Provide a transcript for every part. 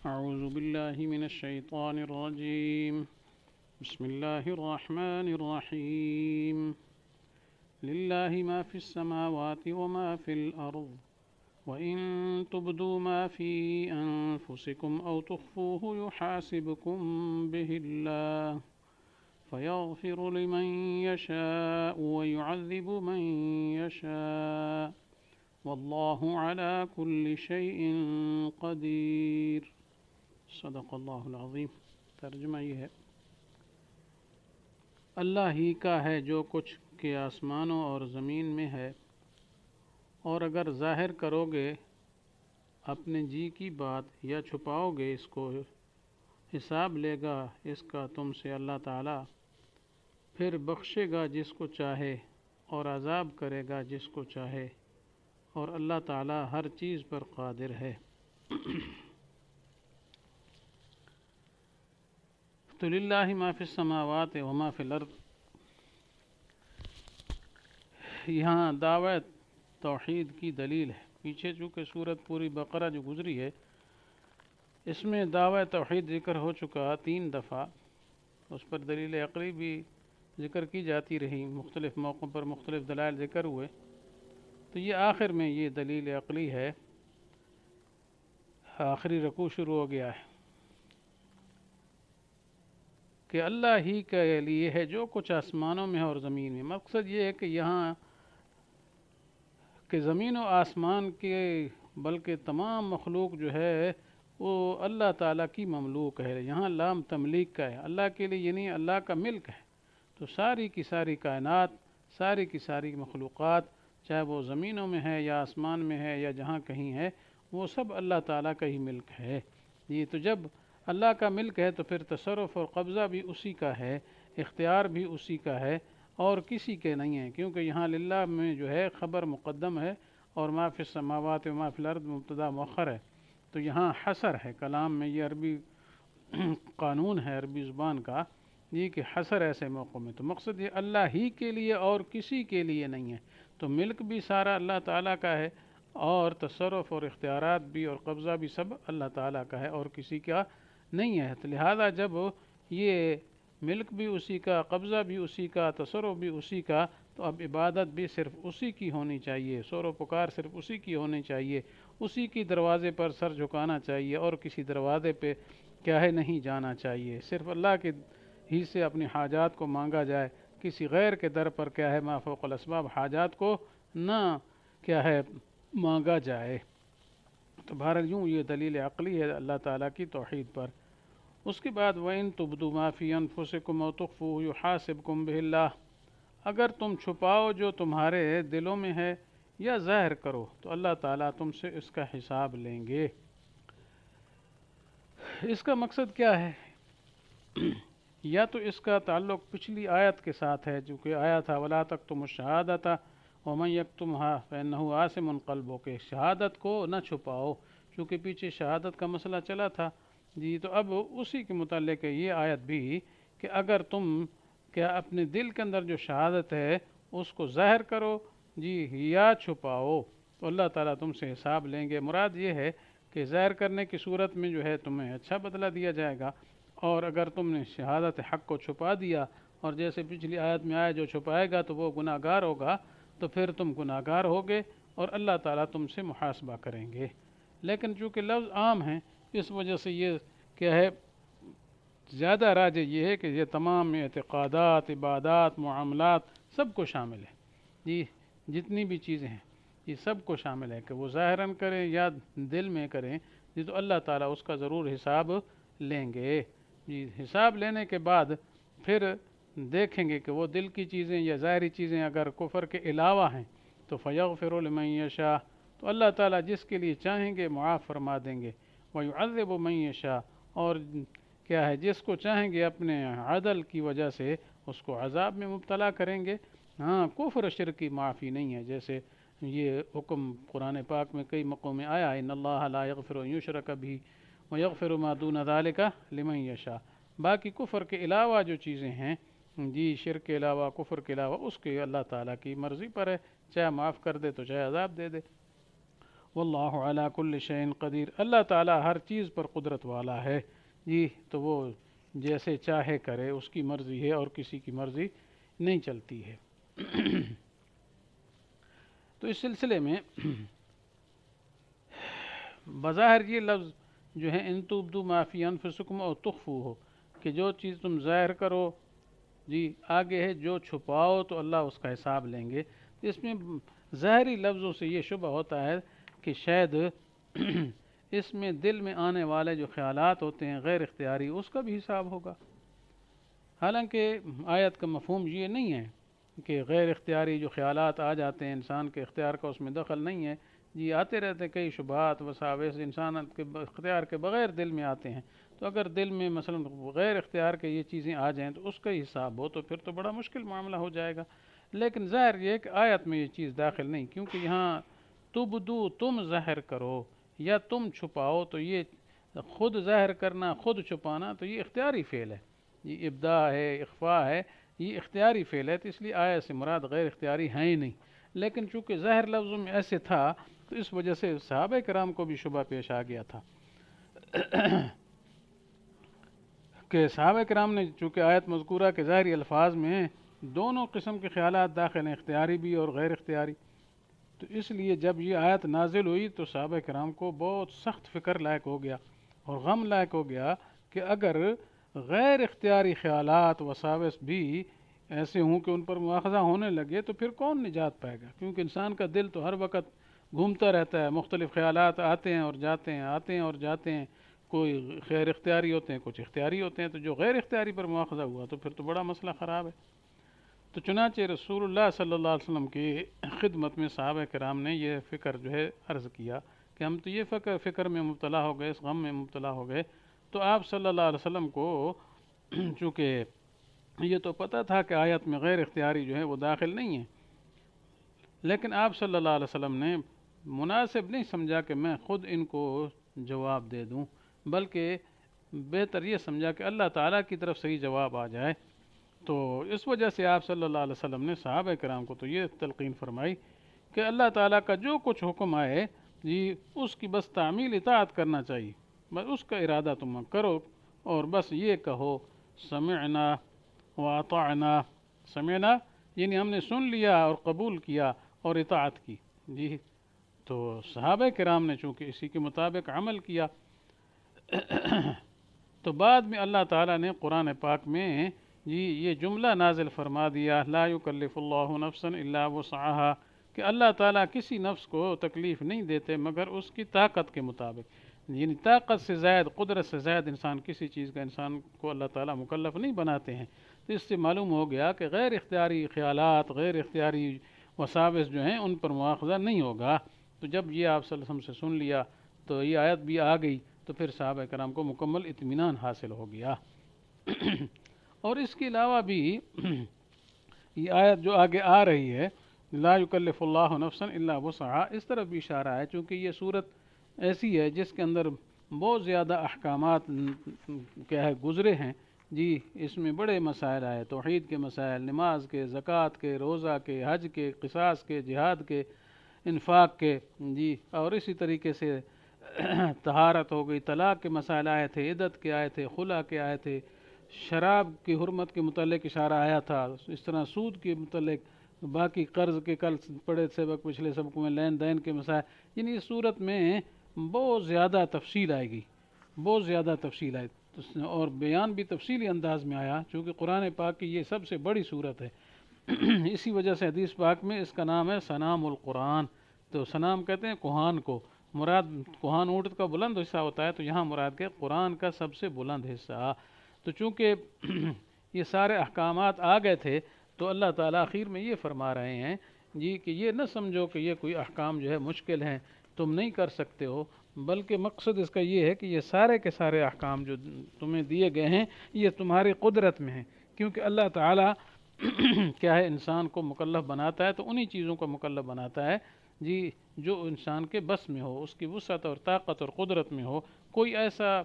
أعوذ بالله من الشيطان الرجيم. بسم الله الرحمن الرحيم. لله ما في السماوات وما في الأرض وإن تبدوا ما في أنفسكم أو تخفوه يحاسبكم به الله فيغفر لمن يشاء ويعذب من يشاء والله على كل شيء قدير. صدق اللہ العظیم. ترجمہ یہ ہے، اللہ ہی کا ہے جو کچھ کہ آسمانوں اور زمین میں ہے، اور اگر ظاہر کرو گے اپنے جی کی بات یا چھپاؤ گے اس کو، حساب لے گا اس کا تم سے اللہ تعالیٰ، پھر بخشے گا جس کو چاہے اور عذاب کرے گا جس کو چاہے، اور اللہ تعالیٰ ہر چیز پر قادر ہے۔ تو للہ ما فی السماوات وما فی الارض، یہاں دعوی توحید کی دلیل ہے۔ پیچھے چونکہ سورت پوری بقرہ جو گزری ہے اس میں دعوی توحید ذکر ہو چکا 3 دفعہ، اس پر دلیل عقلی بھی ذکر کی جاتی رہی، مختلف موقعوں پر مختلف دلائل ذکر ہوئے، تو یہ آخر میں یہ دلیل عقلی ہے، آخری رکوع شروع ہو گیا ہے کہ اللہ ہی کے لیے ہے جو کچھ آسمانوں میں ہے اور زمین میں۔ مقصد یہ ہے کہ یہاں کہ زمین و آسمان کے بلکہ تمام مخلوق جو ہے وہ اللہ تعالیٰ کی مملوک ہے، یہاں لام تملیک کا ہے، اللہ کے لیے یعنی اللہ کا ملک ہے۔ تو ساری کی ساری کائنات، ساری کی ساری مخلوقات، چاہے وہ زمینوں میں ہے یا آسمان میں ہے یا جہاں کہیں ہے، وہ سب اللہ تعالیٰ کا ہی ملک ہے۔ یہ تو جب اللہ کا ملک ہے تو پھر تصرف اور قبضہ بھی اسی کا ہے، اختیار بھی اسی کا ہے اور کسی کے نہیں ہے، کیونکہ یہاں للہ میں جو ہے خبر مقدم ہے اور ما فی السماوات و ما فی الارض مبتدا مؤخر ہے، تو یہاں حصر ہے کلام میں، یہ عربی قانون ہے عربی زبان کا، یہ کہ حصر ایسے موقعوں میں، تو مقصد یہ اللہ ہی کے لیے اور کسی کے لیے نہیں ہے، تو ملک بھی سارا اللہ تعالیٰ کا ہے اور تصرف اور اختیارات بھی اور قبضہ بھی سب اللہ تعالیٰ کا ہے اور کسی کا نہیں ہے۔ تو لہذا جب یہ ملک بھی اسی کا، قبضہ بھی اسی کا، تصرف بھی اسی کا، تو اب عبادت بھی صرف اسی کی ہونی چاہیے، سور و پکار صرف اسی کی ہونی چاہیے، اسی کی دروازے پر سر جھکانا چاہیے اور کسی دروازے پہ کیا ہے نہیں جانا چاہیے، صرف اللہ کے ہی سے اپنی حاجات کو مانگا جائے، کسی غیر کے در پر کیا ہے ما فوق الاسباب حاجات کو نہ کیا ہے مانگا جائے۔ تو بہرحال یوں یہ دلیل عقلی ہے اللہ تعالیٰ کی توحید پر۔ اس کے بعد وَإِن تُبْدُوا مَا فِي أَنفُسِكُمْ أَوْ تُخْفُوهُ يُحَاسِبْكُم بِهِ اللَّهُ، اگر تم چھپاؤ جو تمہارے دلوں میں ہے یا ظاہر کرو تو اللہ تعالیٰ تم سے اس کا حساب لیں گے۔ اس کا مقصد کیا ہے؟ یا تو اس کا تعلق پچھلی آیت کے ساتھ ہے جو کہ آیا تھا وَلَا تَكْتُمُوا الشَّهَادَةَ وَمَن يَكْتُمْهَا فَإِنَّهُ آثِمٌ قَلْبُهُ، کہ شہادت کو نہ چھپاؤ، چونکہ پیچھے شہادت کا مسئلہ چلا تھا جی، تو اب اسی کے متعلق ہے یہ آیت بھی کہ اگر تم کیا اپنے دل کے اندر جو شہادت ہے اس کو ظاہر کرو جی یا چھپاؤ تو اللہ تعالیٰ تم سے حساب لیں گے۔ مراد یہ ہے کہ ظاہر کرنے کی صورت میں جو ہے تمہیں اچھا بدلہ دیا جائے گا، اور اگر تم نے شہادت حق کو چھپا دیا اور جیسے پچھلی آیت میں آیا جو چھپائے گا تو وہ گناہ گار ہوگا، تو پھر تم گناہ گار ہوگے اور اللہ تعالیٰ تم سے محاسبہ کریں گے۔ لیکن چونکہ لفظ عام ہیں اس وجہ سے یہ کیا ہے زیادہ راجح یہ ہے کہ یہ تمام اعتقادات، عبادات، معاملات سب کو شامل ہے، جی جتنی بھی چیزیں ہیں یہ سب کو شامل ہے کہ وہ ظاہراً کریں یا دل میں کریں، جی تو اللہ تعالیٰ اس کا ضرور حساب لیں گے۔ جی حساب لینے کے بعد پھر دیکھیں گے کہ وہ دل کی چیزیں یا ظاہری چیزیں اگر کفر کے علاوہ ہیں تو فَيَغْفِرُ لِمَن يَشَاءُ، تو اللہ تعالیٰ جس کے لیے چاہیں گے معاف فرما دیں گے، وَيُعَذِّبُ مَن يَشَاءُ، اور کیا ہے جس کو چاہیں گے اپنے عدل کی وجہ سے اس کو عذاب میں مبتلا کریں گے۔ ہاں کفر و شرک کی معافی نہیں ہے، جیسے یہ حکم قرآن پاک میں کئی موقعوں میں آیا ان اللہ لا یغفر ان یشرک بہ ویغفر ما دون ذلک لمن یشاء، باقی کفر کے علاوہ جو چیزیں ہیں جی شرک کے علاوہ کفر کے علاوہ اس کے اللہ تعالیٰ کی مرضی پر ہے، چاہے معاف کر دے تو چاہے عذاب دے دے۔ واللہ علی کل شیء قدیر، اللہ تعالیٰ ہر چیز پر قدرت والا ہے جی، تو وہ جیسے چاہے کرے، اس کی مرضی ہے اور کسی کی مرضی نہیں چلتی ہے۔ تو اس سلسلے میں بظاہر یہ لفظ جو ہے ان تبدو ما فی انفسکم او تخفو ہو، کہ جو چیز تم ظاہر کرو جی، آگے ہے جو چھپاؤ تو اللہ اس کا حساب لیں گے۔ اس میں ظاہری لفظوں سے یہ شبہ ہوتا ہے کہ شاید اس میں دل میں آنے والے جو خیالات ہوتے ہیں غیر اختیاری، اس کا بھی حساب ہوگا، حالانکہ آیت کا مفہوم یہ نہیں ہے کہ غیر اختیاری جو خیالات آ جاتے ہیں انسان کے اختیار کا اس میں دخل نہیں ہے جی، آتے رہتے کئی شبہات وساوس انسان کے اختیار کے بغیر دل میں آتے ہیں، تو اگر دل میں مثلا غیر اختیار کے یہ چیزیں آ جائیں تو اس کا ہی حساب ہو تو پھر تو بڑا مشکل معاملہ ہو جائے گا۔ لیکن ظاہر یہ ہے کہ آیت میں یہ چیز داخل نہیں، کیونکہ یہاں تبدو تم ظاہر کرو یا تم چھپاؤ، تو یہ خود ظاہر کرنا خود چھپانا تو یہ اختیاری فعل ہے، یہ ابداع ہے، اخفاء ہے، یہ اختیاری فعل ہے، تو اس لیے آیت سے مراد غیر اختیاری ہیں ہی نہیں۔ لیکن چونکہ ظاہر لفظوں میں ایسے تھا تو اس وجہ سے صحابہ کرام کو بھی شبہ پیش آ گیا تھا کہ صحابہ کرام نے چونکہ آیت مذکورہ کے ظاہری الفاظ میں دونوں قسم کے خیالات داخل ہیں، اختیاری بھی اور غیر اختیاری، تو اس لیے جب یہ آیت نازل ہوئی تو صحابہ کرام کو بہت سخت فکر لائق ہو گیا اور غم لائق ہو گیا کہ اگر غیر اختیاری خیالات وساوس بھی ایسے ہوں کہ ان پر مواخذہ ہونے لگے تو پھر کون نجات پائے گا، کیونکہ انسان کا دل تو ہر وقت گھومتا رہتا ہے، مختلف خیالات آتے ہیں اور جاتے ہیں، آتے ہیں اور جاتے ہیں، کوئی غیر اختیاری ہوتے ہیں، کچھ اختیاری ہوتے ہیں، تو جو غیر اختیاری پر مواخذہ ہوا تو پھر تو بڑا مسئلہ خراب ہے۔ تو چنانچہ رسول اللہ صلی اللہ علیہ وسلم کی خدمت میں صحابہ کرام نے یہ فکر جو ہے عرض کیا کہ ہم تو یہ فکر میں مبتلا ہو گئے، اس غم میں مبتلا ہو گئے، تو آپ صلی اللہ علیہ وسلم کو چونکہ یہ تو پتہ تھا کہ آیت میں غیر اختیاری جو ہے وہ داخل نہیں ہے، لیکن آپ صلی اللہ علیہ وسلم نے مناسب نہیں سمجھا کہ میں خود ان کو جواب دے دوں، بلکہ بہتر یہ سمجھا کہ اللہ تعالیٰ کی طرف سے ہی جواب آ جائے۔ تو اس وجہ سے آپ صلی اللہ علیہ وسلم نے صحابہ کرام کو تو یہ تلقین فرمائی کہ اللہ تعالیٰ کا جو کچھ حکم آئے جی اس کی بس تعمیل اطاعت کرنا چاہیے، بس اس کا ارادہ تم کرو اور بس یہ کہو سمعنا واطعنا، سمعنا یعنی ہم نے سن لیا اور قبول کیا اور اطاعت کی جی، تو صحابہ کرام نے چونکہ اسی کے مطابق عمل کیا۔ تو بعد میں اللہ تعالیٰ نے قرآن پاک میں جی یہ جملہ نازل فرما دیا، لا یکلف اللہ نفسا الا وسعها، کہ اللہ تعالیٰ کسی نفس کو تکلیف نہیں دیتے مگر اس کی طاقت کے مطابق، یعنی طاقت سے زائد، قدرت سے زائد انسان کسی چیز کا انسان کو اللہ تعالیٰ مکلف نہیں بناتے ہیں۔ تو اس سے معلوم ہو گیا کہ غیر اختیاری خیالات، غیر اختیاری وساوس جو ہیں ان پر مواخذہ نہیں ہوگا۔ تو جب یہ آپ صلی اللہ علیہ وسلم سے سن لیا تو یہ آیت بھی آ گئی، تو پھر صحابہ کرام کو مکمل اطمینان حاصل ہو گیا۔ اور اس کے علاوہ بھی یہ آیت جو آگے آ رہی ہے لا یکلف اللہ نفسا الا وسعها، اس طرف بھی اشارہ ہے، چونکہ یہ صورت ایسی ہے جس کے اندر بہت زیادہ احکامات کیا ہے گزرے ہیں جی، اس میں بڑے مسائل آئے، توحید کے مسائل، نماز کے، زکوٰۃ کے، روزہ کے، حج کے، قصاص کے، جہاد کے، انفاق کے جی، اور اسی طریقے سے طہارت ہو گئی، طلاق کے مسائل آئے تھے، عدت کے آئے تھے، خلا کے آئے تھے، شراب کی حرمت کے متعلق اشارہ آیا تھا، اس طرح سود کے متعلق، باقی قرض کے کل پڑھے سبق پچھلے سبق میں لین دین کے مسائل، یعنی اس صورت میں بہت زیادہ تفصیل آئے گی، بہت زیادہ تفصیل آئی، اور بیان بھی تفصیلی انداز میں آیا، چونکہ قرآن پاک کی یہ سب سے بڑی صورت ہے۔ اسی وجہ سے حدیث پاک میں اس کا نام ہے سنام القرآن، تو سنام کہتے ہیں کوہان کو، مراد کوہان اونٹ کا بلند حصہ ہوتا ہے، تو یہاں مراد کے قرآن کا سب سے بلند حصہ۔ تو چونکہ یہ سارے احکامات آ گئے تھے تو اللہ تعالیٰ آخر میں یہ فرما رہے ہیں جی کہ یہ نہ سمجھو کہ یہ کوئی احکام جو ہے مشکل ہیں، تم نہیں کر سکتے ہو، بلکہ مقصد اس کا یہ ہے کہ یہ سارے کے سارے احکام جو تمہیں دیے گئے ہیں یہ تمہاری قدرت میں ہیں، کیونکہ اللہ تعالیٰ کیا ہے انسان کو مکلف بناتا ہے تو انہی چیزوں کو مکلف بناتا ہے جی جو انسان کے بس میں ہو، اس کی وسعت اور طاقت اور قدرت میں ہو، کوئی ایسا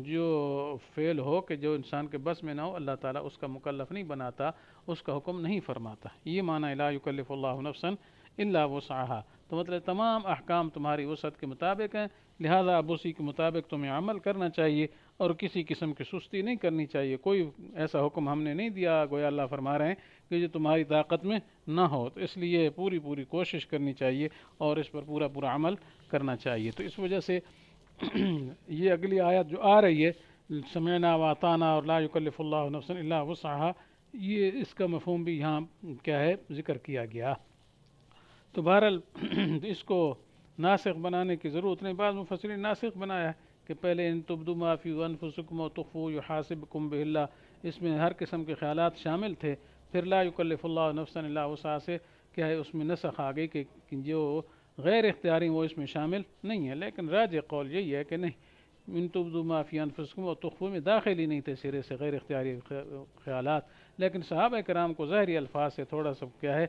جو فعل ہو کہ جو انسان کے بس میں نہ ہو اللہ تعالیٰ اس کا مکلف نہیں بناتا، اس کا حکم نہیں فرماتا۔ یہ معنی لا یکلف اللہ نفسا الا وسعها، تو مطلب تمام احکام تمہاری وسعت کے مطابق ہیں، لہذا اب اسی کے مطابق تمہیں عمل کرنا چاہیے اور کسی قسم کی سستی نہیں کرنی چاہیے۔ کوئی ایسا حکم ہم نے نہیں دیا، گویا اللہ فرما رہے ہیں کہ جو تمہاری طاقت میں نہ ہو، تو اس لیے پوری پوری کوشش کرنی چاہیے اور اس پر پورا پورا عمل کرنا چاہیے۔ تو اس وجہ سے یہ اگلی آیت جو آ رہی ہے سمعنا واطعنا اور لا یکلف اللہ نفسا الا وسعها، یہ اس کا مفہوم بھی یہاں کیا ہے ذکر کیا گیا۔ تو بہرحال اس کو ناسخ بنانے کی ضرورت نہیں، بعض مفسرین ناسخ بنایا ہے کہ پہلے ان تبدوا ما فی انفسکم وتخفوا یحاسبکم بہ اللہ، اس میں ہر قسم کے خیالات شامل تھے، پھر لا یکلف اللہ نفسا الا وسعها سے کیا ہے اس میں نسخ آ گئی کہ جو غیر اختیاری وہ اس میں شامل نہیں ہے، لیکن راجح قول یہی ہے کہ نہیں، ان تبدوا ما فی انفسکم وتخفوا میں داخل ہی نہیں تھے سرے سے غیر اختیاری خیالات، لیکن صحابہ کرام کو ظاہری الفاظ سے تھوڑا سا کیا ہے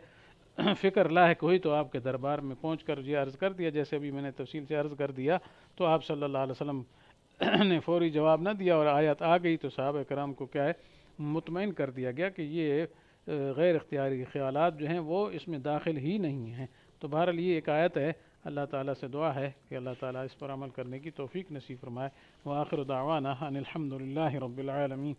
فکر لاحق ہوئی تو آپ کے دربار میں پہنچ کر یہ عرض کر دیا، جیسے ابھی میں نے تفصیل سے عرض کر دیا، تو آپ صلی اللہ علیہ وسلم نے فوری جواب نہ دیا اور آیت آ گئی تو صحابہ کرام کو کیا ہے مطمئن کر دیا گیا کہ یہ غیر اختیاری خیالات جو ہیں وہ اس میں داخل ہی نہیں ہیں۔ تو بہرحال یہ ایک آیت ہے، اللہ تعالیٰ سے دعا ہے کہ اللہ تعالیٰ اس پر عمل کرنے کی توفیق نصیب فرمائے۔ وآخر دعوانا ان الحمد للہ رب العالمین۔